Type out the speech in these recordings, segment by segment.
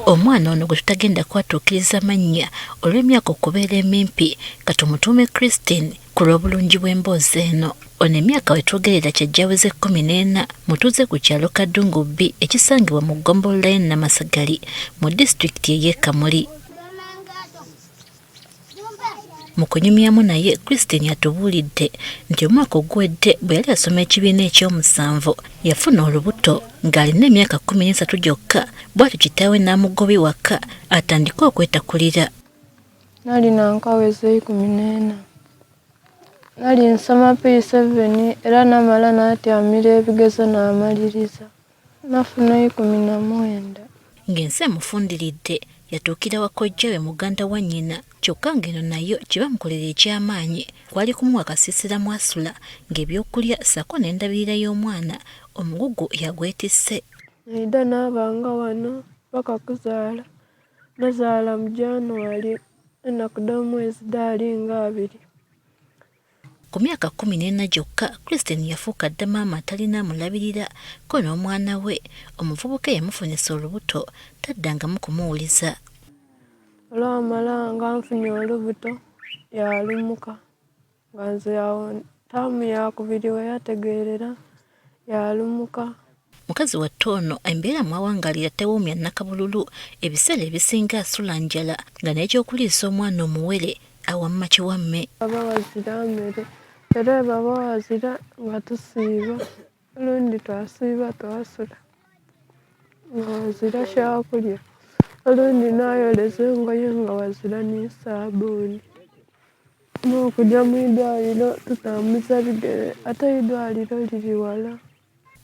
Omwana ono gwe tutagenda kwatuukiriza mannya olw'emyaka okubeera emimpi katumutuume Christine ku lw'obulungi bw'emboozi eno. Ono emyaka wetwogerera kyajjaweze 14 mutuuze ku kyalo Kadungu B ekisangibwa mu Ggombolola y'e Namasagali mu disitulikiti ey'e Kamuli. Mu kunyumyamu naye Christine yatubuulidde nti omwaka oguwedde bwe yali asoma ekibiina ekyomusanvu yafuna olubuto ng'alina emyaka 13 gyokka, bw'atyo kitaawe n'amugobya waka atandike okwetakulira. Nali nankaweza 14. Nali nsoma P7 era namala n'atyamira ebigezo n'amaliriza. Nafuna 19. Ng'ensi emufundiridde yatuukira wa kojjawe muganda wa nnyina, kyokka ng'eno nayo kye bamukolera eky'amaanyi kwali kumuwa akasiisira mwasula ng'ebyokulya ssaako n'endabirira y'omwana omugugu yagwetisse. Naida n'abanga wano paka kuzaala. Nazaala mu January ennaku d'omwezi daali nga 2. Ku myaka 14 gyokka Christine yafuuka dda maama atalina amulabirira ko n'omwana we omuvubuka yamufunisa olubuto taddangamu kumuwuliza. Olwamala nga nfunye olubuto yalumuka nga nze awo taamu yakubiri we yategeerera yalumuka. Mukazi wa Toono embeera mwawangaalira tewuumya Nnakabululu ebiseera ebisinga asula njala nga n'ekyokuliisa omwana omuwere awamma kiwamme. Baba wazira mmere era baba wazira nga tusiiba olundi twasiiba twasula nga wazira kyakulya olundi nayoleza engoye nga wazira n'esaabuuni n'okujja mu idwaliro tutambuza bigere ate idwaliro liri wala.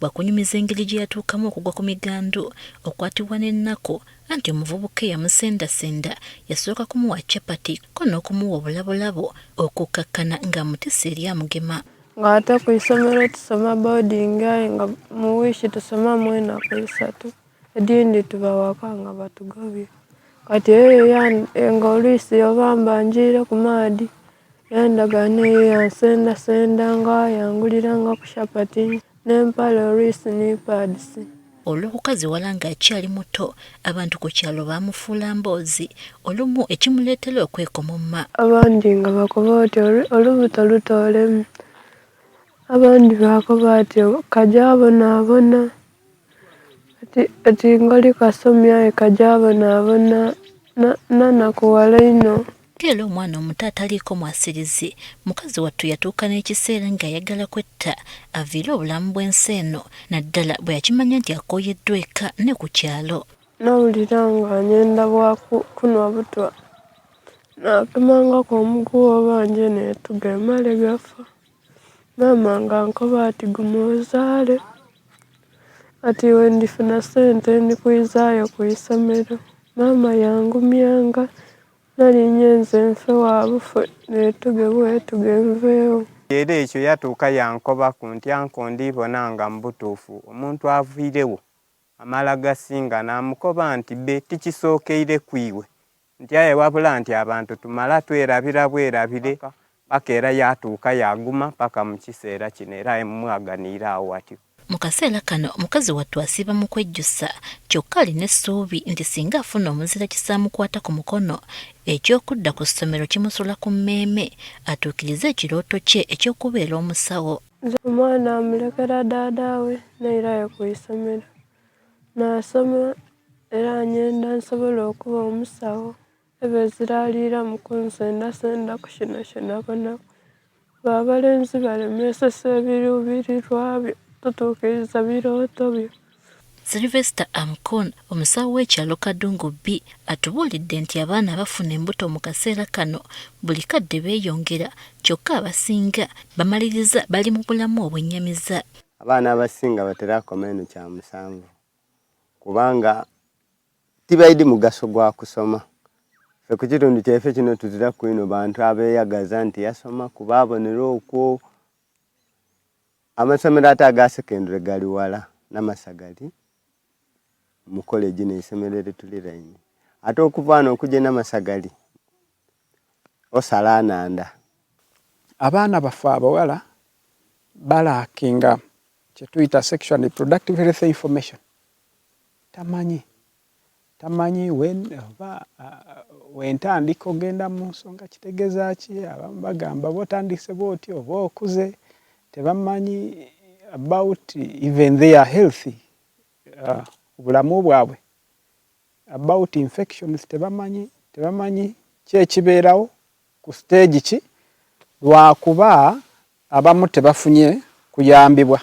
Bwakunyumiza engeri gye yatuukamu okugwa ku migandu okwatibwa n'ennaku anti omuvubuka eyamusendasenda yasooka kumuwa capati ko n'okumuwa obulabulabo okukkakkana ng'amutisa eri amugema. Ng'ate ku isomero tusoma boarding aye nga mu wiiki tusoma 3 edindi tuba waka nga batugobye. Kati eyo nga oluisi oba mbanjiire ku maadi yandagaana eyo yansendasenda nga yangulira nga ku capati n'empale oluisi n'ipaadisi. Olw'okukaziwala ng'akyali muto abantu ku kyalo baamufuula mboozi olumu ekimuleetera okwekomomma. Abandi nga bakoba oti olubuto lutoolemu, abandi bakoba ati kajaabonaabona ati ngoli kasomya aye kajaabonaabona nanakuwala ino. Era omwana omuto ataliiko mwasirizi mukazi wattu yatuuka n'ekiseera ng'ayagala kwetta aviire obulamu bw'ensi eno naddala bwe yakimanya nti akooyeddwa eka ne ku kyalo. Nawulira nga nyenda bwakunwa butwa napimangako omuguwa obanje netuga emale gafa. Maama nga nkoba ati guma ozaale ati we ndifuna sente ndikwizaayo ku isomero. Maama yangumyanga nalinnya nze nfe wabufe netuge bwetuge nveewo. Era ekyo yatuuka yankoba ku ntyanko ndibona nga mu butuufu omuntu aviirewo amala gasinga n'amukoba nti be tikisookeire kwiwe nti aye wabula nti abantu tumala twerabira bwerabire paka era yatuuka yaguma paka mu kiseera kino era mwaganiira awo watyo. Mu kaseera kano omukazi wattu asiiba mu kwejjusa kyokka alina essuubi nti singa afuna omuzira kisaamukwata ku mukono eky'okudda ku ssomero kimusula ku mmeeme atuukirize ekirooto kye eky'okubeera omusawo. Omwana amulekera daadaawe nairayo ku isomero n'asoma era nyenda nsobola okuba omusawo. Ebo eziraliira mu kunsendasenda ku kino kyonabonaku baabalenzi balemesesa ebiruubirirwa byo tutuukiriza birooto byo. Sylvester Amkon omusawo w'ekyalo Kadungu B atubuulidde nti abaana abafuna embuto mu kaseera kano buli kadde beeyongera kyokka abasinga bamaliriza bali mu bulamu obwennyamiza. Abaana abasinga batera komeno kya musanvu kubanga tibaidi mugaso gwa kusoma. Fe ku kitundu kyaffe kino tuzira ku ino bantu abeeyagaza nti yasoma kuba abonera okwo. Amasomero ate aga sekendule gali wala Namasagali mu college n'essomero erituliraine. Ate okuva wano okujja Namasagali osala Ananda. Abaana baffe abawala balaakinga kye tuyita sexual and reproductive health information. tamanyi wentandika ogenda mu nsonga kitegeeza ki. Abamu bagamba bw'otandise bw'oti oba okuze. Tebamanyi about even their health, obulamu bwabwe, about infections tebamanyi ki ekibeerawo ku stage ki, lwakuba abamu tebafunye kuyambibwa.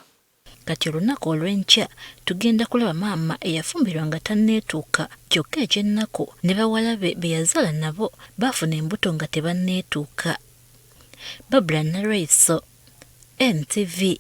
Kati olunaku olw'enkya tugenda kulaba maama eyafumbirwa nga tanneetuuka, kyokka ekyennaku ne bawala be yazaala nabo baafuna embuto nga tebanneetuuka. Barbara Naraiso, NTV.